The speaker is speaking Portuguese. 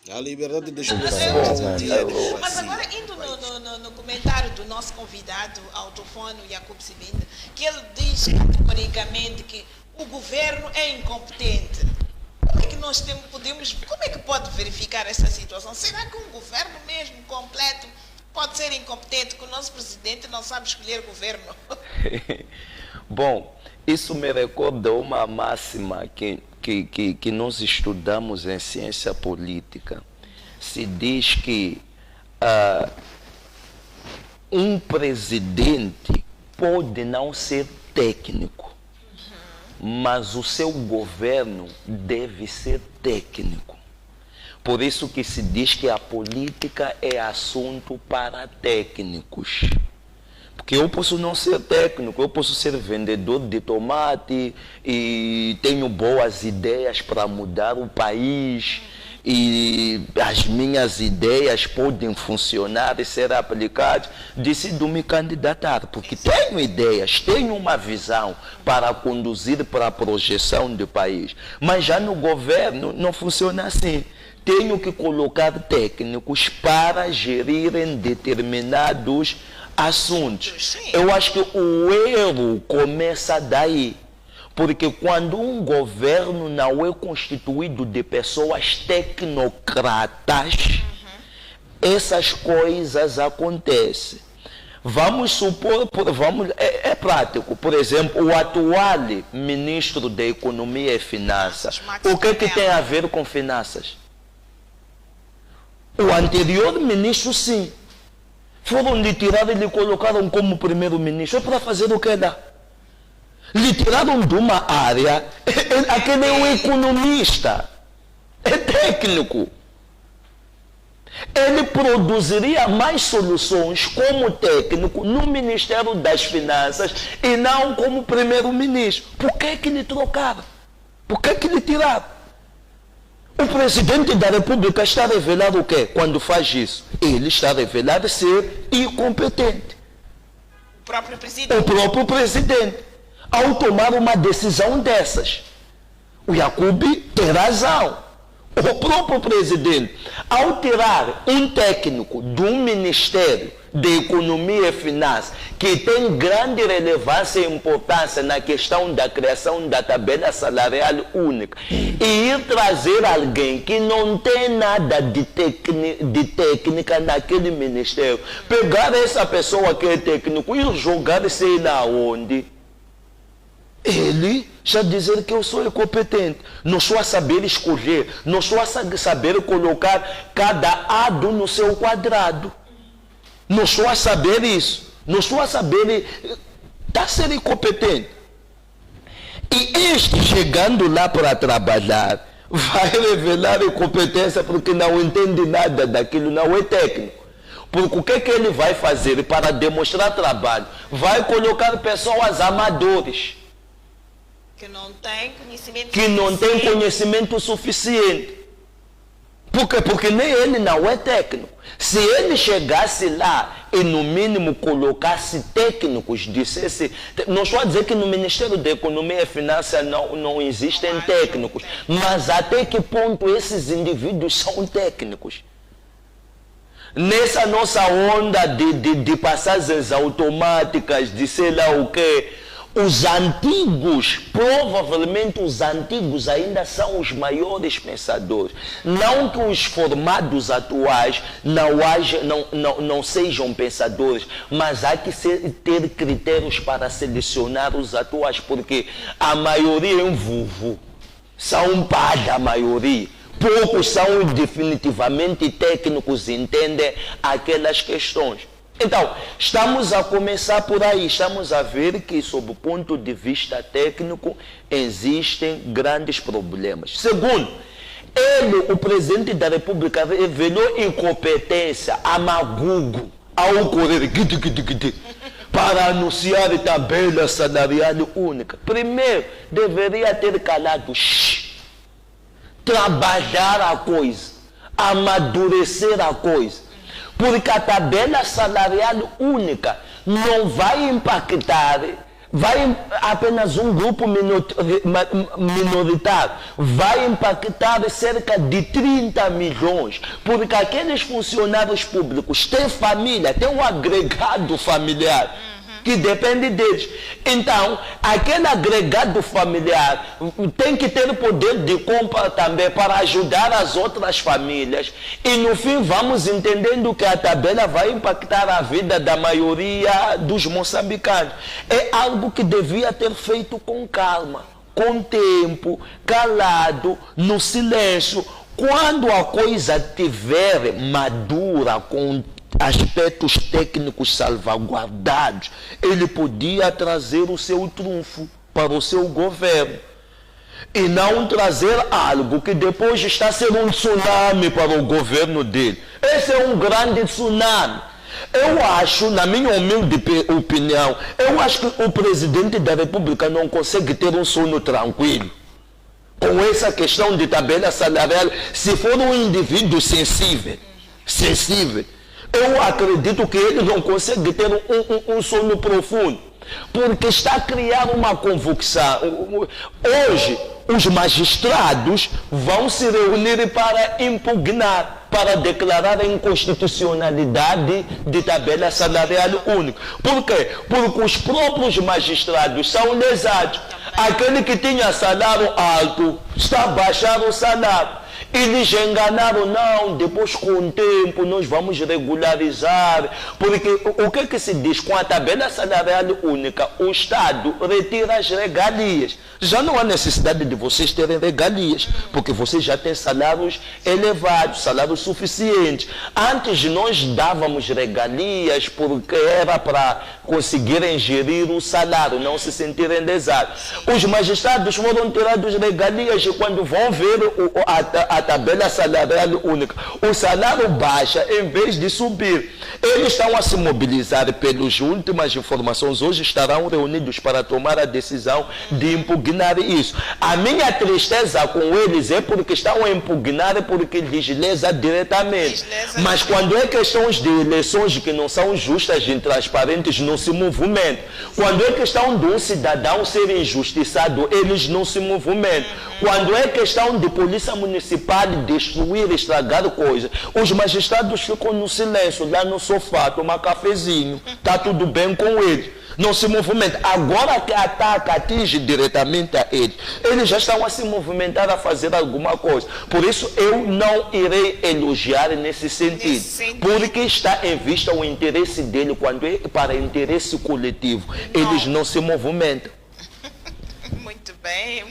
A liberdade de expressão Bom, sentia Mas assim. agora, indo no comentário do nosso convidado, autofono Jacob Sibinda, que ele diz categoricamente que o governo é incompetente. Como é que nós como é que pode verificar essa situação? Será que um governo mesmo completo pode ser incompetente, que o nosso presidente não sabe escolher governo? Bom, isso me recorda uma máxima que nós estudamos em ciência política. Se diz que um presidente pode não ser técnico, mas o seu governo deve ser técnico. Por isso que se diz que a política é assunto para técnicos. Porque eu posso não ser técnico, eu posso ser vendedor de tomate e tenho boas ideias para mudar o país e as minhas ideias podem funcionar e ser aplicadas. Decido me candidatar, porque tenho ideias, tenho uma visão para conduzir para a projeção do país. Mas já no governo não funciona assim. Tenho que colocar técnicos para gerirem determinados assuntos. Eu acho que o erro começa daí. Porque quando um governo não é constituído de pessoas tecnocratas, essas coisas acontecem. Vamos supor, é prático, por exemplo, o atual ministro da Economia e Finanças. O que tem a ver com finanças? O anterior ministro, sim. Foram lhe tirar e lhe colocaram como primeiro-ministro. É para fazer o que dá? Lhe tiraram de uma área. Aquele é um economista. É técnico. Ele produziria mais soluções como técnico no Ministério das Finanças e não como primeiro-ministro. Por que lhe trocaram? Por que lhe tiraram? O presidente da República está a revelar o quê quando faz isso? Ele está a revelar ser incompetente. O próprio presidente. O próprio presidente. Ao tomar uma decisão dessas. O Jacob tem razão. O próprio presidente, ao tirar um técnico do Ministério de Economia e Finanças, que tem grande relevância e importância na questão da criação da tabela salarial única, e ir trazer alguém que não tem nada de técnica naquele ministério, pegar essa pessoa que é técnico e jogar sei lá onde, ele já dizer que eu sou incompetente, não sou a saber escolher, não sou a saber colocar cada ado no seu quadrado. Não sou a saber isso. Não sou a saber. Está a ser incompetente. E este, chegando lá para trabalhar, vai revelar incompetência porque não entende nada daquilo, não é técnico. Porque o que ele vai fazer para demonstrar trabalho? Vai colocar pessoas amadores. Que não tem conhecimento que não tem conhecimento suficiente. Por quê? Porque nem ele não é técnico. Se ele chegasse lá e no mínimo colocasse técnicos, dissesse... Não estou a dizer que no Ministério da Economia e Finanças não existem técnicos, mas até que ponto esses indivíduos são técnicos? Nessa nossa onda de passagens automáticas, de sei lá o quê, os antigos, provavelmente os antigos ainda são os maiores pensadores. Não que os formados atuais não sejam pensadores, mas há que ter critérios para selecionar os atuais, porque a maioria é um vulgo, são para a maioria. Poucos são definitivamente técnicos e entendem aquelas questões. Então, estamos a começar por aí, estamos a ver que, sob o ponto de vista técnico, existem grandes problemas. Segundo, o presidente da República, revelou incompetência a magugo ao correr para anunciar a tabela salarial única. Primeiro, deveria ter calado, trabalhar a coisa, amadurecer a coisa. Porque a tabela salarial única não vai impactar vai apenas um grupo minoritário, vai impactar cerca de 30 milhões, porque aqueles funcionários públicos têm família, têm um agregado familiar que depende deles. Então, aquele agregado familiar tem que ter poder de compra também para ajudar as outras famílias. E no fim vamos entendendo que a tabela vai impactar a vida da maioria dos moçambicanos. É algo que devia ter feito com calma, com tempo, calado, no silêncio. Quando a coisa estiver madura, com aspectos técnicos salvaguardados, ele podia trazer o seu trunfo para o seu governo. E não trazer algo que depois está sendo um tsunami para o governo dele. Esse é um grande tsunami. Eu acho, na minha humilde opinião, eu acho que o presidente da República não consegue ter um sono tranquilo com essa questão de tabela salarial, se for um indivíduo sensível. Eu acredito que ele não consegue ter um sono profundo, porque está a criar uma convulsão. Hoje, os magistrados vão se reunir para impugnar, para declarar a inconstitucionalidade de tabela salarial única. Por quê? Porque os próprios magistrados são lesados. Aquele que tinha salário alto está a baixar o salário. Eles enganaram, não, depois com o tempo nós vamos regularizar, porque o que se diz? Com a tabela salarial única, o Estado retira as regalias. Já não há necessidade de vocês terem regalias, porque vocês já têm salários elevados, salários suficientes. Antes nós dávamos regalias porque era para conseguirem gerir o salário, não se sentirem lesados. Os magistrados foram tirados regalias e quando vão ver a tabela salarial única, o salário baixa em vez de subir. Eles estão a se mobilizar pelas últimas informações, hoje estarão reunidos para tomar a decisão de impugnar isso. A minha tristeza com eles é porque estão a impugnar porque lhes lesa diretamente. Mas quando é questões de eleições que não são justas e transparentes, não se movimentam. Quando é questão de um cidadão ser injustiçado, eles não se movimentam. Quando é questão de polícia municipal destruir, estragar coisas, os magistrados ficam no silêncio, lá no sofá, tomar cafezinho, está tudo bem com eles, não se movimentam. Agora que ataca, atinge diretamente a eles, eles já estão a se movimentar, a fazer alguma coisa. Por isso eu não irei elogiar nesse sentido, porque está em vista o interesse dele, quando é para interesse coletivo, eles não se movimentam. Muito bem.